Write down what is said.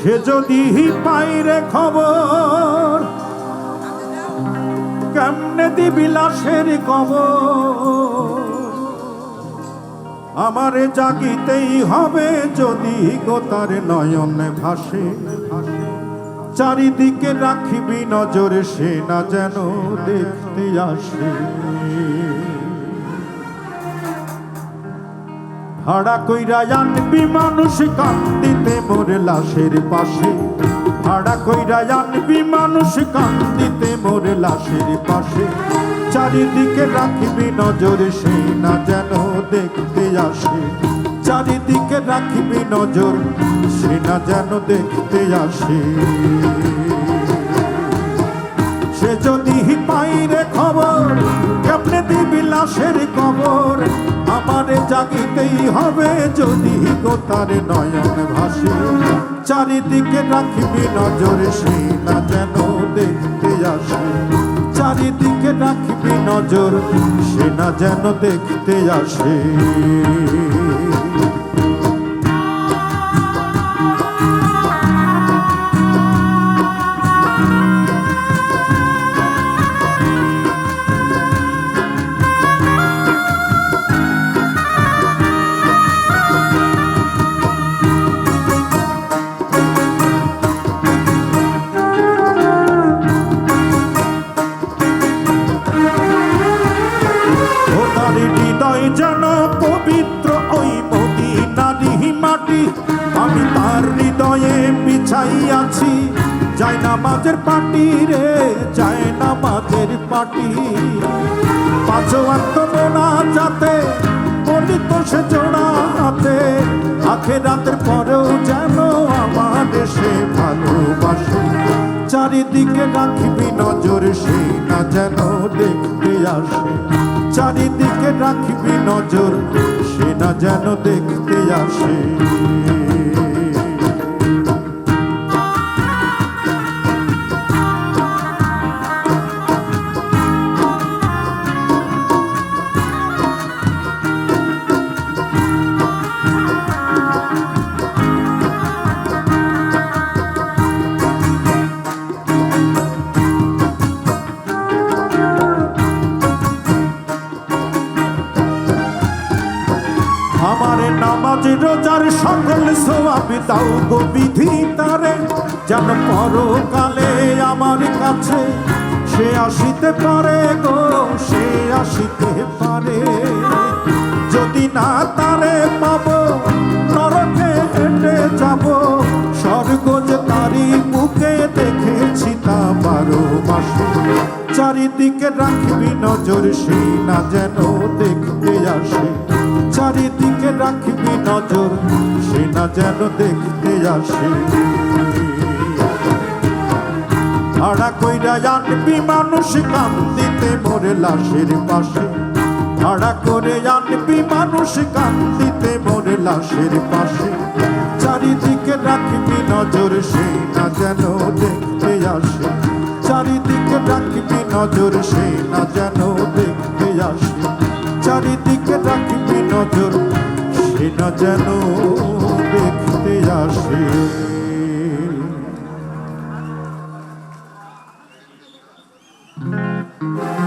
সে যদি পাইরে খবর কেমনে দিবি লাশের কবর আমারে জাগিতেই হবে যদি গোতার নয়নে ভাসে চারিদিকে রাখিবি নজরে সে না যেন দেখতে আসে ভাড়া কইরা আনবি মানুষ কান্দিতে মোর লাশের পাশে ভাড়া কইরা আনবি মানুষ কান্দিতে মোর লাশের পাশে চারিদিকে রাখিবি নজরে সে না যেন দেখতে আসে চারিদিকে রাখিবি নজর সে না যেন দেখতে আসে সে যদি পাইরে খবর কেমনে দিবি লাশের কবর আমারে জাগিতেই হবে যদি গোতার নয়ন ভাসে চারিদিকে রাখিবি নজর সে না যেন দেখতে আসে চারিদিকে রাখিবি নজর সে না যেন দেখতে আসে যেন পবিত্র ওই মদিনারি মাটি আমি তার হৃদয়ে বিছাই আছি যায় নামাজের পাটি রে যায় নামাজের পাটি পাঁচ ওয়াক্ত মোনাজাতে বলি তো সে জোড়া হাতে আখিরাতের পরেও যেন আমাদের সে ভালোবাসে চারিদিকে রাখিবি নজর সে না যেন দেখতে আসে চারিদিকে রাখিবি নজর সে না যেন দেখতে আসে আমারে নামাজ রোজার সকল সওয়াব দাও গো বিধি তারে যেন পরকালে আমার কাছে সে আসিতে পারে গো সে আসিতে পারে যদি না তারে পাবো নরকে হেঁটে যাব স্বর্গ যে তারি বুকে দেখেছি তা 12 মাসে চারিদিকে রাখবি নজর সে না যেন দেখতে আসে চারিদিকে রাখবি নজর সে না যেন দেখতে আসে ভাড়া কইরা আনবি মানুষ কান্দিতে মোর লাশের পাশে ভাড়া করে আনবি মানুষ কান্দিতে মোর লাশের পাশে চারিদিকে রাখবি নজর সে না যেন দেখতে আসে চারিদিকে রাখবি নজর সে না যেন দেখতে আসে চারিদিকে রাখবি নজর সে না যেন দেখতে আসে।